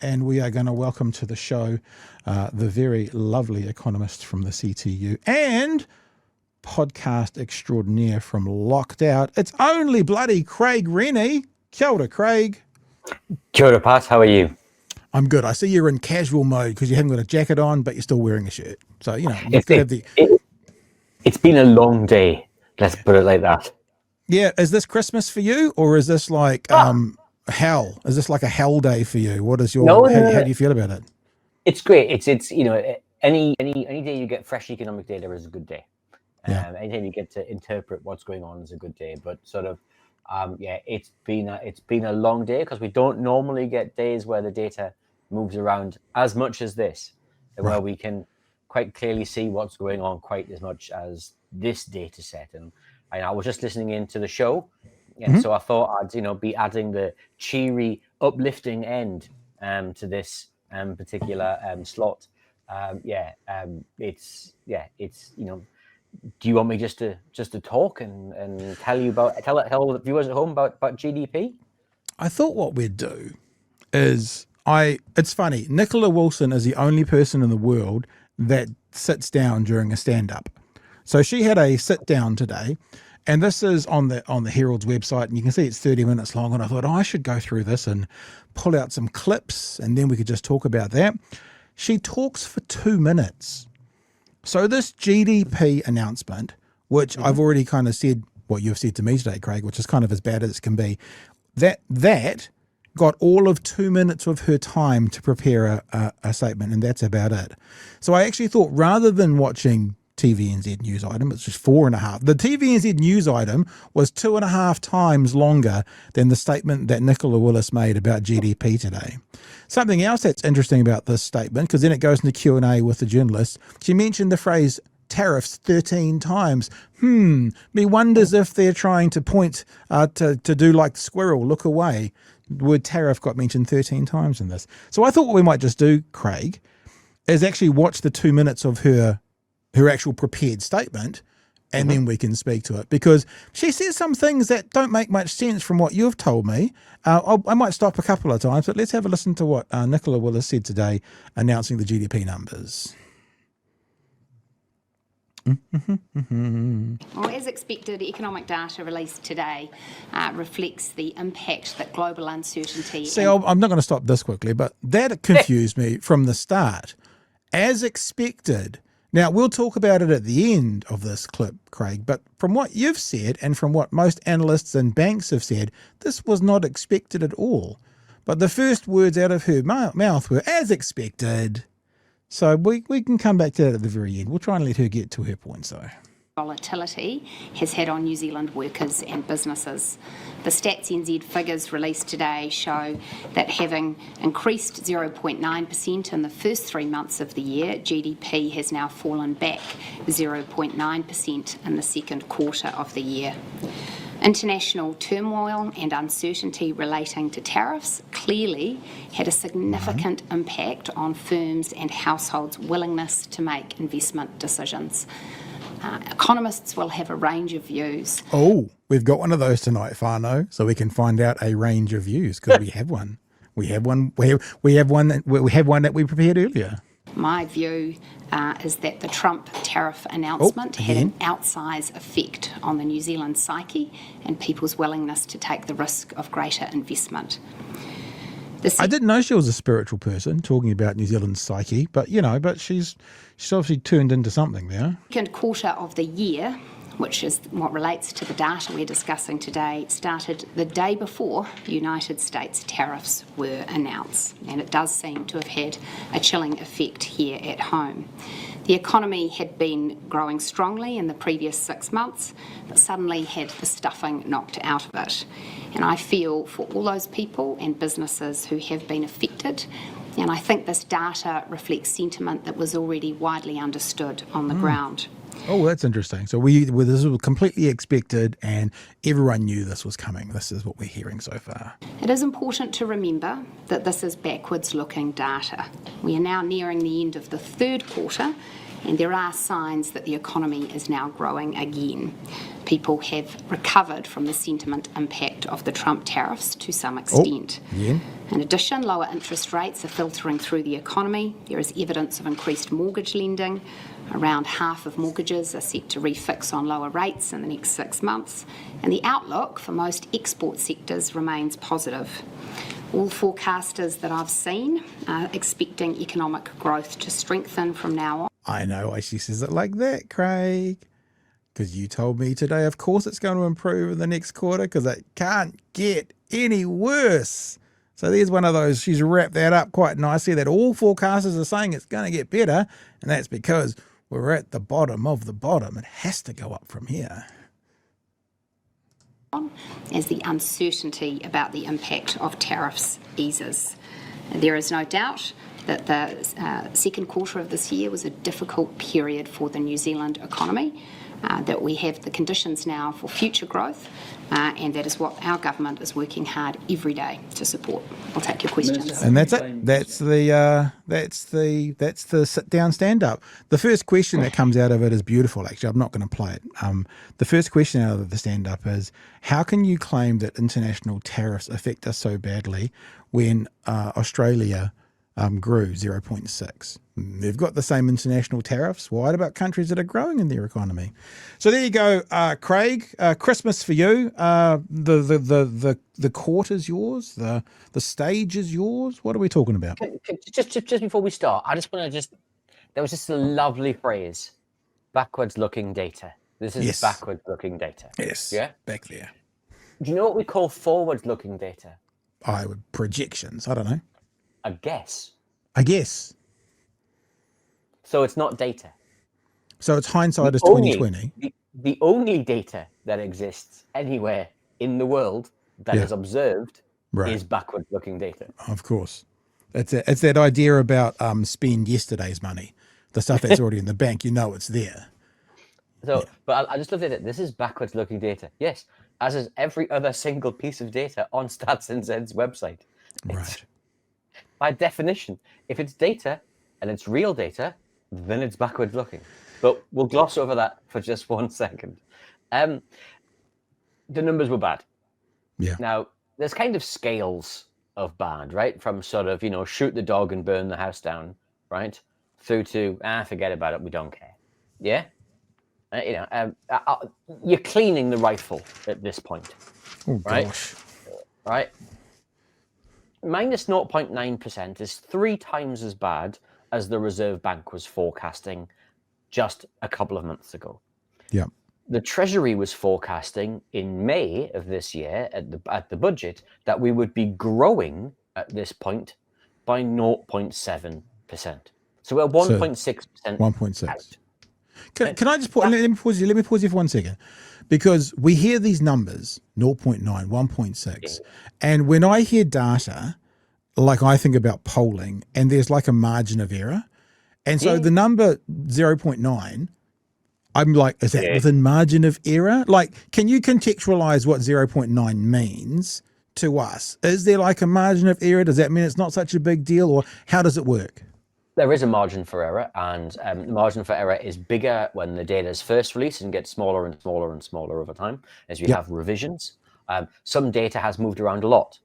and we are going to welcome to the show the very lovely economist from the CTU and podcast extraordinaire from Locked Out. It's only bloody Craig Renney. Kia ora, Craig. Kia ora, Pat. How are you? I'm good. I see you're in casual mode because you haven't got a jacket on, but you're still wearing a shirt. So, you know, you've got to have the... It's been a long day. Let's put it like that. Yeah. Is this Christmas for you, or is this like hell? Is this like a hell day for you? What is your... How do you feel about it? It's great. It's you know, any day you get fresh economic data is a good day. Anytime you get to interpret what's going on is a good day. But sort of, it's been a long day because we don't normally get days where the data moves around as much as this, where we can quite clearly see what's going on quite as much as this data set. And I was just listening into the show, and so I thought I'd be adding the cheery, uplifting end to this particular slot. It's do you want me just to talk and tell the viewers at home about GDP? I thought what we'd do is it's funny. Nicola Wilson is the only person in the world that sits down during a stand-up. So she had a sit down today, and this is on the Herald's website, and you can see it's 30 minutes long. And I thought, I should go through this and pull out some clips, and then we could just talk about that. She talks for 2 minutes. So this GDP announcement, which I've already kind of said what you've said to me today, Craig, which is kind of as bad as it can be, that got all of 2 minutes of her time to prepare a statement, and that's about it. So I actually thought, rather than watching TVNZ news item, it's just 4.5. The TVNZ news item was 2.5 times longer than the statement that Nicola Willis made about GDP today. Something else that's interesting about this statement, because then it goes into Q&A with the journalists, she mentioned the phrase tariffs 13 times. Me wonders if they're trying to point to do like the squirrel, look away. The word tariff got mentioned 13 times in this. So I thought what we might just do, Craig, is actually watch the 2 minutes of her actual prepared statement, and then we can speak to it, because she says some things that don't make much sense from what you've told me. I might stop a couple of times, but let's have a listen to what Nicola Willis said today announcing the GDP numbers. Well, as expected, economic data released today reflects the impact that global uncertainty... See, I'm not going to stop this quickly, but that confused me from the start. As expected. Now, we'll talk about it at the end of this clip, Craig, but from what you've said and from what most analysts and banks have said, this was not expected at all. But the first words out of her mouth were, as expected. So we can come back to that at the very end. We'll try and let her get to her points, though. Volatility has had on New Zealand workers and businesses. The Stats NZ figures released today show that having increased 0.9% in the first 3 months of the year, GDP has now fallen back 0.9% in the second quarter of the year. International turmoil and uncertainty relating to tariffs clearly had a significant impact on firms and households' willingness to make investment decisions. Economists will have a range of views. Oh, we've got one of those tonight, Whānau, so we can find out a range of views, because we have one. We have one that we prepared earlier. My view is that the Trump tariff announcement had an outsized effect on the New Zealand psyche and people's willingness to take the risk of greater investment. I didn't know she was a spiritual person talking about New Zealand's psyche, but she's obviously turned into something there. Second quarter of the year, which is what relates to the data we're discussing today, started the day before United States tariffs were announced, and it does seem to have had a chilling effect here at home. The economy had been growing strongly in the previous 6 months, but suddenly had the stuffing knocked out of it. And I feel for all those people and businesses who have been affected, and I think this data reflects sentiment that was already widely understood on the ground. Oh, that's interesting. So this was completely expected and everyone knew this was coming. This is what we're hearing so far. It is important to remember that this is backwards looking data. We are now nearing the end of the third quarter and there are signs that the economy is now growing again. People have recovered from the sentiment impact of the Trump tariffs to some extent. Yeah. In addition, lower interest rates are filtering through the economy. There is evidence of increased mortgage lending. Around half of mortgages are set to refix on lower rates in the next 6 months, and the outlook for most export sectors remains positive. All forecasters that I've seen are expecting economic growth to strengthen from now on. I know why she says it like that, Craig. Because you told me today, of course, it's going to improve in the next quarter because it can't get any worse. So there's one of those, she's wrapped that up quite nicely, that all forecasters are saying it's going to get better. And that's because we're at the bottom of the bottom. It has to go up from here. As the uncertainty about the impact of tariffs eases. There is no doubt that the second quarter of this year was a difficult period for the New Zealand economy, that we have the conditions now for future growth, and that is what our government is working hard every day to support. I'll take your questions. And that's it. That's the sit down stand up. The first question that comes out of it is beautiful. Actually, I'm not going to play it. The first question out of the stand up is, how can you claim that international tariffs affect us so badly when Australia grew 0.6? They've got the same international tariffs. What about countries that are growing in their economy? So there you go, Craig. Christmas for you. The court is yours. The stage is yours. What are we talking about? Just before we start, I just want to there was just a lovely phrase, backwards looking data. This is Yes. backwards looking data. Yes. Yeah. Back there. Do you know what we call forward looking data? Projections. I don't know. A guess. I guess. So it's not data. So it's hindsight is Only- 2020. The only data that exists anywhere in the world that Yeah. is observed Right. is backward-looking data. Of course. It's that idea about spend yesterday's money. The stuff that's already in the bank, you know it's there. So, but I just looked at it. This is backwards-looking data. Yes, as is every other single piece of data on Stats NZ's website. Right. By definition, if it's data and it's real data, then it's backward-looking. But we'll gloss over that for just 1 second. The numbers were bad. Yeah. Now, there's kind of scales of bad, right? From sort of, shoot the dog and burn the house down, right? Through to, forget about it, we don't care. Yeah? You're cleaning the rifle at this point. Oh, right? gosh. Right? Minus 0.9% is 3 times as bad as the Reserve Bank was forecasting just a couple of months ago. Yeah. The Treasury was forecasting in May of this year at the budget that we would be growing at this point by 0.7%. So we're 1.6%. 1.6. Can I just put? Let me pause you. Let me pause you for 1 second, because we hear these numbers 0.9, 1.6, and when I hear data, like I think about polling, and there's like a margin of error, and so the number 0.9. I'm like, is that within margin of error? Like, can you contextualize what 0.9 means to us? Is there like a margin of error? Does that mean it's not such a big deal, or how does it work? There is a margin for error, and the margin for error is bigger when the data is first released and gets smaller and smaller and smaller over time as we have revisions. Some data has moved around a lot.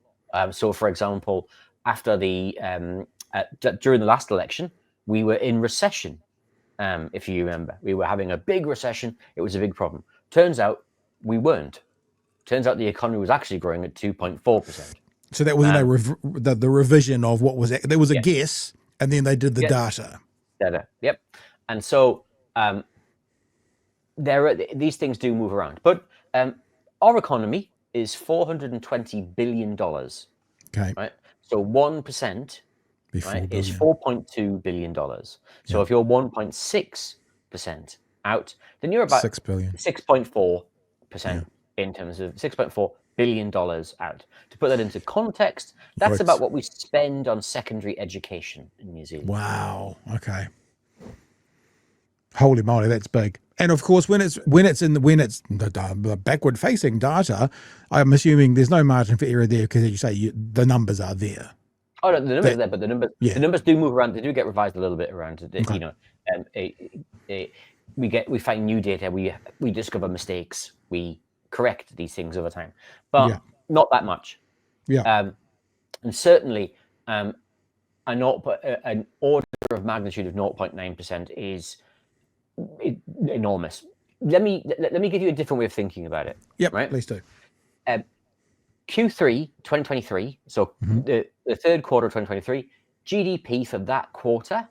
So, for example, after during the last election, we were in recession. If you remember, we were having a big recession. It was a big problem. Turns out we weren't. Turns out the economy was actually growing at 2.4%. So that was the revision of what was there was a guess, and then they did the data. Yep. And so these things do move around. But our economy is $420 billion. Okay. Right. So 1%. Right, is $4.2 billion. So if you're 1.6% out, then you're about 6 billion. 6.4% in terms of $6.4 billion out. To put that into context, that's about what we spend on secondary education in New Zealand. Wow. Okay. Holy moly, that's big. And of course, when it's the backward facing data, I'm assuming there's no margin for error there because, as you say, the numbers are there. Oh, no, the numbers That- are there, but Yeah. the numbers do move around. They do get revised a little bit around. Okay. You know, we find new data. We discover mistakes. We correct these things over time, but Yeah. not that much. Yeah. And certainly, an order of magnitude of 0.9% is enormous. Let me give you a different way of thinking about it. Yep. Right. Please do. Q3 2023, so the third quarter of 2023, GDP for that quarter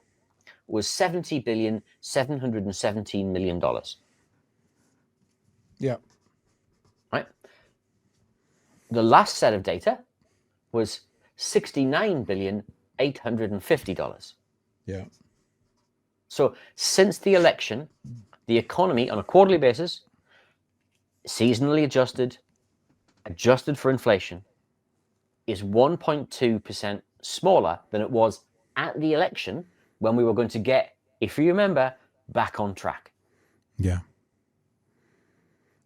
was $70.717 billion. Yeah. Right. The last set of data was $69.85 billion. Yeah. So since the election, the economy on a quarterly basis, seasonally adjusted for inflation, is 1.2% smaller than it was at the election when we were going to get, if you remember, back on track. Yeah.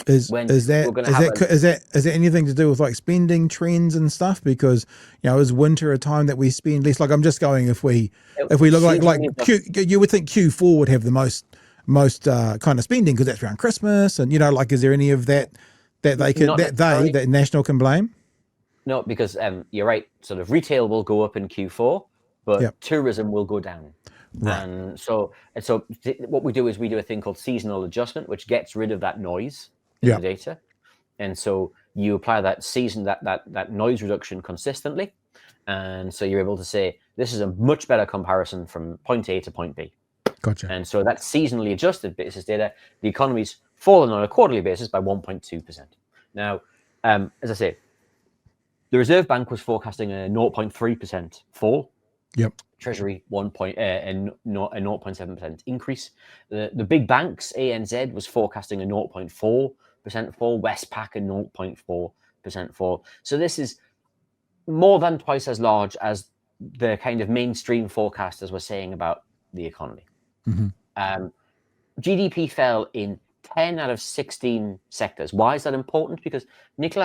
Is that anything to do with like spending trends and stuff? Because is winter a time that we spend less? Like I'm just going if we look like you would think Q4 would have the most kind of spending because that's around Christmas and like is there any of that that National can blame? No, because you're right. Sort of retail will go up in Q4, but tourism will go down. Right. And so what we do is we do a thing called seasonal adjustment, which gets rid of that noise in the data. And so you apply that noise reduction consistently. And so you're able to say, this is a much better comparison from point A to point B. Gotcha. And so that seasonally adjusted basis data, the economy's fallen on a quarterly basis by 1.2%. Now, as I say, the Reserve Bank was forecasting a 0.3% fall. Yep. Treasury a 0.7% increase. The big banks, ANZ was forecasting a 0.4% fall. Westpac a 0.4% fall. So this is more than twice as large as the kind of mainstream forecasters were saying about the economy. Mm-hmm. GDP fell in 10 out of 16 sectors. Why is that important? Because the Minister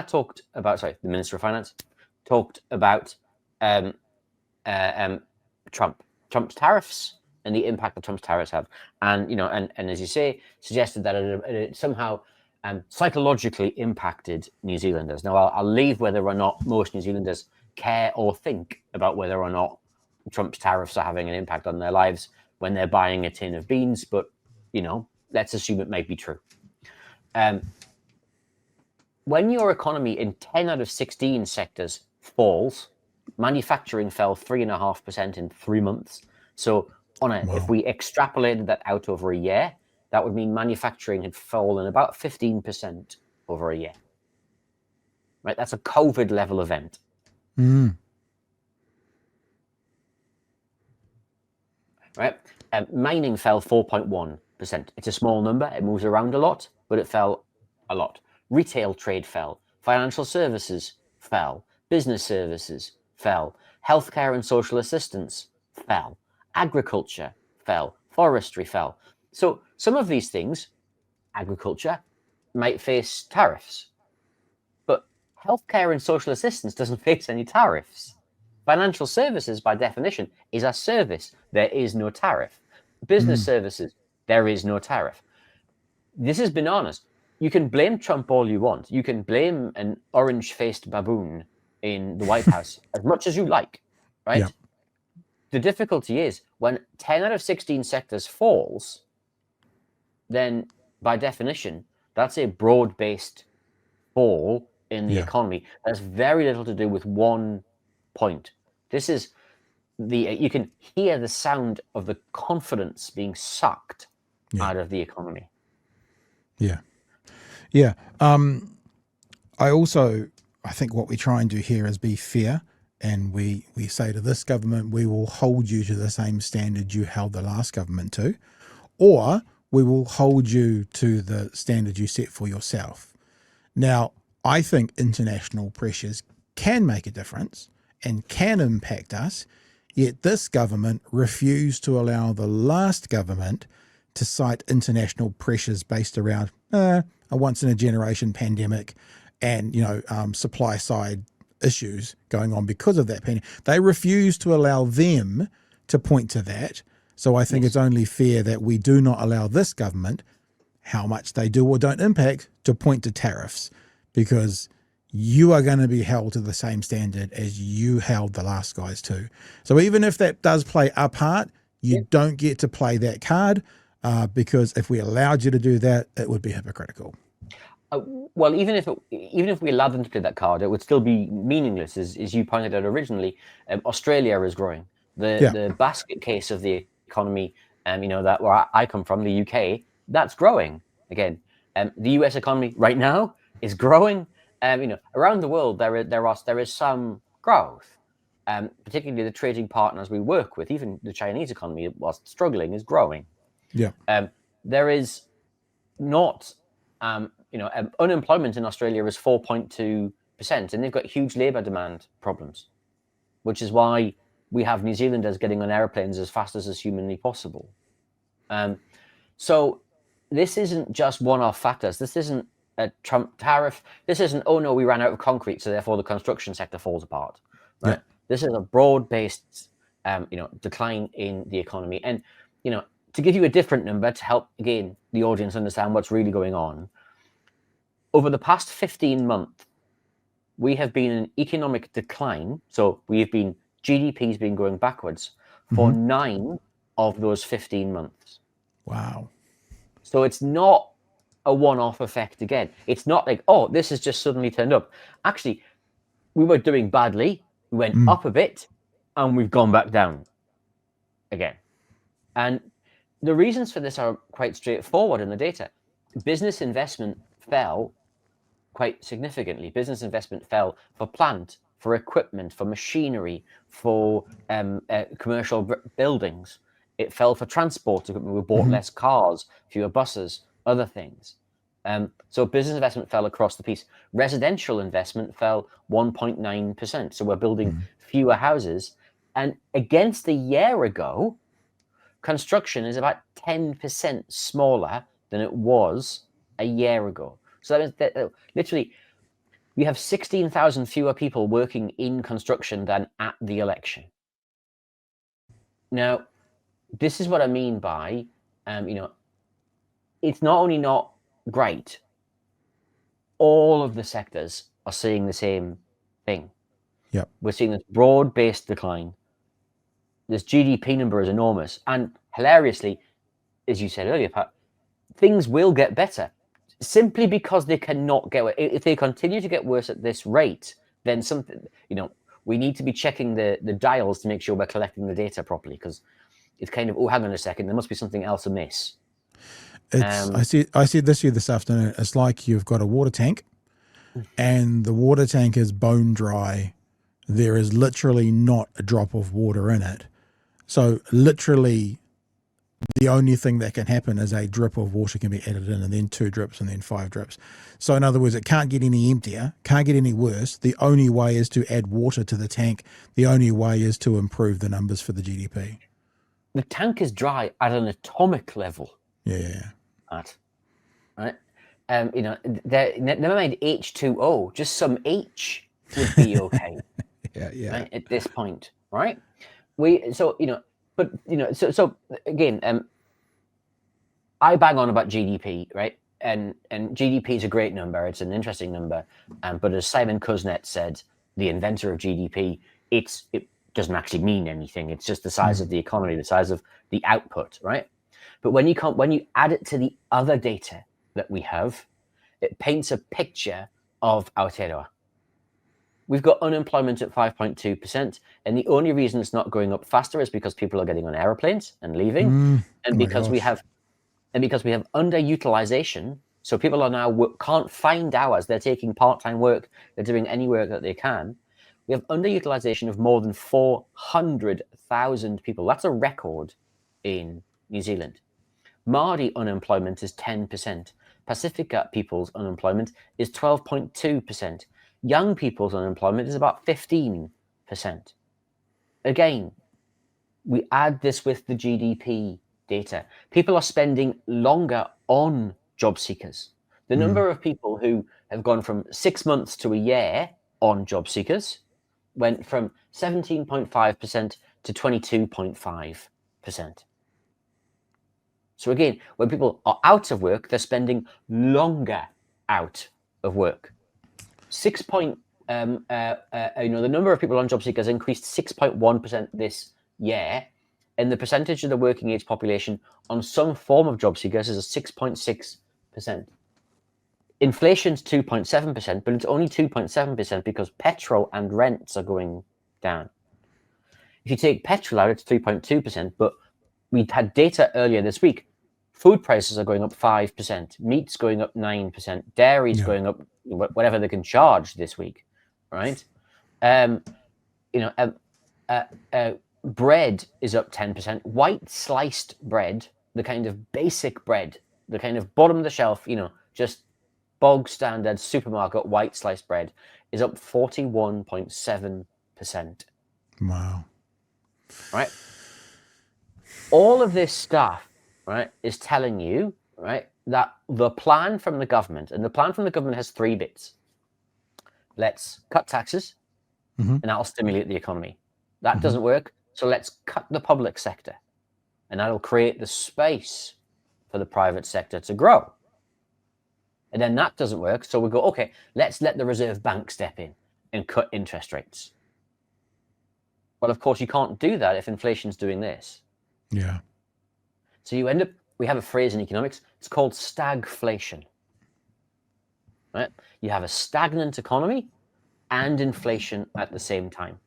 of Finance talked about Trump's tariffs and the impact that Trump's tariffs have, and as you say, suggested that it somehow psychologically impacted New Zealanders. Now, I'll leave whether or not most New Zealanders care or think about whether or not Trump's tariffs are having an impact on their lives when they're buying a tin of beans, but let's assume it might be true. When your economy in 10 out of 16 sectors falls, manufacturing fell 3.5% in 3 months. So if we extrapolated that out over a year, that would mean manufacturing had fallen about 15% over a year. Right? That's a COVID level event. Mm. Right? Mining fell 4.1%. It's a small number. It moves around a lot, but it fell a lot. Retail trade fell. Financial services fell. Business services fell. Healthcare and social assistance fell. Agriculture fell. Forestry fell. So some of these things, agriculture, might face tariffs. But healthcare and social assistance doesn't face any tariffs. Financial services, by definition, is a service. There is no tariff. Business services, there is no tariff. This is bananas. You can blame Trump all you want. You can blame an orange-faced baboon in the White House as much as you like, right? Yeah. The difficulty is when 10 out of 16 sectors falls, then by definition, that's a broad-based fall in the economy. That's very little to do with one point. This is you can hear the sound of the confidence being sucked out of the economy. Yeah. Yeah. I think what we try and do here is be fair, and we say to this government, we will hold you to the same standard you held the last government to, or we will hold you to the standard you set for yourself. Now, I think international pressures can make a difference and can impact us, yet this government refused to allow the last government to cite international pressures based around a once-in-a-generation pandemic and, supply side issues going on because of that pandemic. They refuse to allow them to point to that. So I think it's only fair that we do not allow this government, how much they do or don't impact, to point to tariffs, because you are going to be held to the same standard as you held the last guys to. So even if that does play a part, you don't get to play that card, because if we allowed you to do that, it would be hypocritical. Well, even if we allowed them to play that card, it would still be meaningless, as you pointed out originally. Australia is growing. The basket case of the economy, that where I come from, the UK, that's growing again. The US economy right now is growing. Around the world there is some growth. Particularly the trading partners we work with, even the Chinese economy, whilst struggling, is growing. Yeah. There is not, unemployment in Australia is 4.2%, and they've got huge labour demand problems, which is why we have New Zealanders getting on airplanes as fast as is humanly possible. So this isn't just one-off factors. This isn't a Trump tariff. This isn't, oh no, we ran out of concrete, so therefore the construction sector falls apart. Right? Yeah. This is a broad-based, decline in the economy. And, to give you a different number to help, again, the audience understand what's really going on, over the past 15 months, we have been in economic decline. So GDP's been going backwards for 9 of those 15 months. Wow. So it's not a one-off effect again. It's not like, oh, this has just suddenly turned up. Actually, we were doing badly. We went up a bit and we've gone back down again. And the reasons for this are quite straightforward in the data. Business investment fell quite significantly. Business investment fell for plant, for equipment, for machinery, for commercial buildings. It fell for transport equipment. We bought less cars, fewer buses, other things. So business investment fell across the piece. Residential investment fell 1.9%. So we're building fewer houses. And against a year ago, construction is about 10% smaller than it was a year ago. So that means that literally we have 16,000 fewer people working in construction than at the election. Now, this is what I mean by, it's not only not great, all of the sectors are seeing the same thing. Yep. We're seeing this broad-based decline. This GDP number is enormous. And hilariously, as you said earlier, Pat, things will get better simply because they cannot get worse. If they continue to get worse at this rate, then something, we need to be checking the dials to make sure we're collecting the data properly, because it's kind of, oh, hang on a second, there must be something else amiss. I see this afternoon. It's like you've got a water tank and the water tank is bone dry. There is literally not a drop of water in it. So literally the only thing that can happen is a drip of water can be added in, and then 2 drips and then 5 drips. So in other words, it can't get any emptier, can't get any worse. The only way is to add water to the tank. The only way is to improve the numbers for the GDP. The tank is dry at an atomic level. Yeah. Right? Never mind H2O, just some H would be okay. Yeah. Right? At this point, right? So again, I bang on about GDP, right? And GDP is a great number. It's an interesting number. But as Simon Kuznets said, the inventor of GDP, it doesn't actually mean anything. It's just the size of the economy, the size of the output, right? But when you add it to the other data that we have, it paints a picture of Aotearoa. We've got unemployment at 5.2%, and the only reason it's not going up faster is because people are getting on airplanes and leaving, and because we have underutilization. So people are now can't find hours. They're taking part-time work. They're doing any work that they can. We have underutilization of more than 400,000 people. That's a record in New Zealand. Māori unemployment is 10%. Pacifica people's unemployment is 12.2%. Young people's unemployment is about 15%. Again, we add this with the GDP data. People are spending longer on job seekers. The number of people who have gone from 6 months to a year on job seekers went from 17.5% to 22.5%. So again, when people are out of work, they're spending longer out of work. The number of people on job seekers increased 6.1% this year, and the percentage of the working age population on some form of job seekers is 6.6%. Inflation's 2.7%, but it's only 2.7% because petrol and rents are going down. If you take petrol out, it's 3.2%, but we had data earlier this week. Food prices are going up 5%, meat's going up 9%, dairy's going up whatever they can charge this week, right? Bread is up 10%. White sliced bread, the kind of basic bread, the kind of bottom of the shelf, just bog standard supermarket white sliced bread, is up 41.7%. Wow. Right? All of this stuff, right, is telling you, right, that the plan from the government, and the plan from the government has three bits. Let's cut taxes, and that'll stimulate the economy. That doesn't work, so let's cut the public sector, and that'll create the space for the private sector to grow. And then that doesn't work, so we go, okay, let's let the Reserve Bank step in and cut interest rates. Well, of course, you can't do that if inflation's doing this. Yeah. So you end up, we have a phrase in economics, it's called stagflation. Right? You have a stagnant economy and inflation at the same time.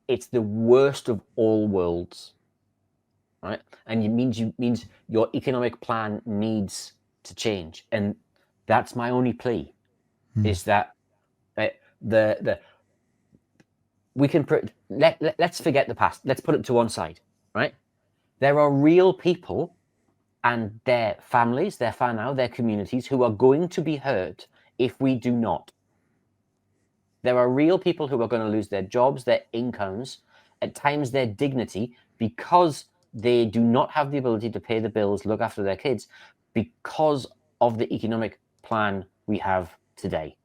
It's the worst of all worlds. Right? And it means your economic plan needs to change. And that's my only plea, is that we can let's forget the past. Let's put it to one side, right? There are real people and their families, their whānau, their communities who are going to be hurt if we do not. There are real people who are going to lose their jobs, their incomes, at times their dignity, because they do not have the ability to pay the bills, look after their kids, because of the economic plan we have today.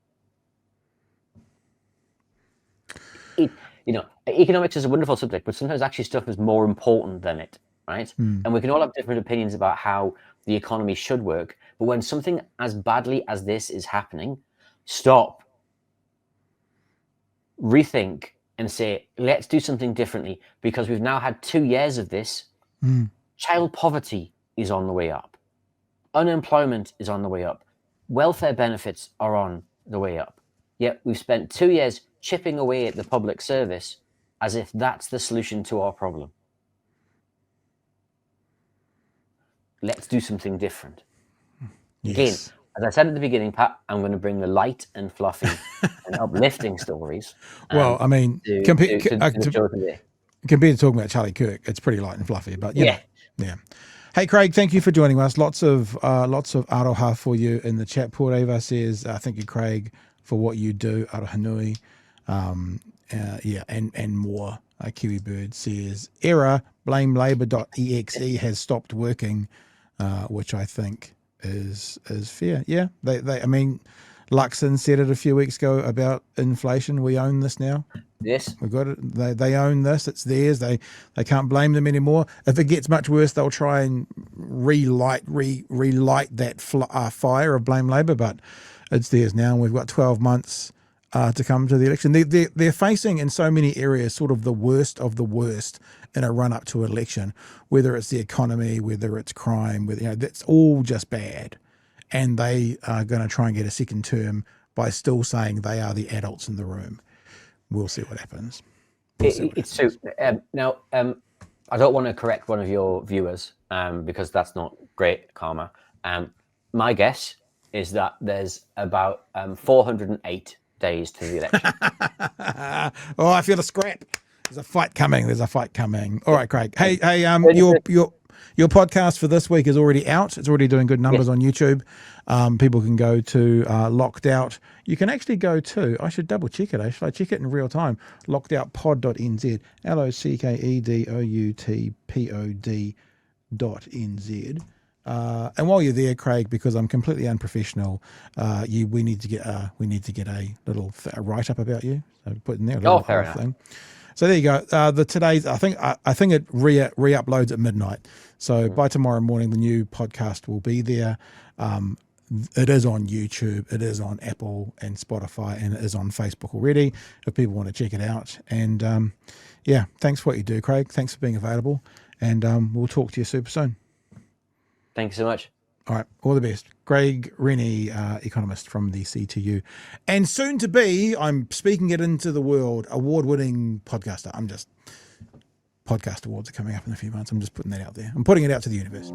Economics is a wonderful subject, but sometimes actually stuff is more important than it, right? And we can all have different opinions about how the economy should work, but when something as badly as this is happening, stop, rethink, and say, let's do something differently, because we've now had 2 years of this. Child poverty is on the way up. Unemployment is on the way up. Welfare benefits are on the way up. Yet we've spent 2 years chipping away at the public service as if that's the solution to our problem. Let's do something different. Yes. Again, as I said at the beginning, Pat, I'm going to bring the light and fluffy and uplifting stories. Well, I mean, compared to talking about Charlie Kirk, it's pretty light and fluffy, but yeah. Hey, Craig, thank you for joining us. Lots of aroha for you in the chat. Poreva says, thank you, Craig, for what you do. Aroha nui. And more. Kiwi Bird says, error, blamelabor.exe has stopped working, which I think is fair. Yeah, I mean, Luxon said it a few weeks ago about inflation. We own this now. Yes, we've got it. They own this. It's theirs. They can't blame them anymore. If it gets much worse, they'll try and relight that fire of blame Labor. But it's theirs now. And we've got 12 months to come to the election. They're facing in so many areas sort of the worst of the worst in a run up to election. Whether it's the economy, whether it's crime, that's all just bad. And they are going to try and get a second term by still saying they are the adults in the room. We'll see what happens. It's true. Now, I don't want to correct one of your viewers because that's not great karma. My guess is that there's about 408 days to the election. Oh, I feel a scrap. There's a fight coming. All right, Craig. Hey, your podcast for this week is already out. It's already doing good numbers on YouTube. People can go to Locked Out. You can actually go to, I should double check it. Should I check it in real time? lockedoutpod.nz, LOCKEDOUTPOD.nz. And while you're there, Craig, because I'm completely unprofessional, we need to get a little write up about you. So put in there a little fair enough. thing. So there you go. Today's I think it re-uploads at midnight. So by tomorrow morning, the new podcast will be there. It is on YouTube, it is on Apple and Spotify, and it is on Facebook already if people want to check it out. And thanks for what you do, Craig. Thanks for being available, and we'll talk to you super soon. Thank you so much. All right, all the best. Craig Renney, economist from the CTU, and soon to be, I'm speaking it into the world, award-winning podcaster. Podcast awards are coming up in a few months. I'm just putting that out there. I'm putting it out to the universe.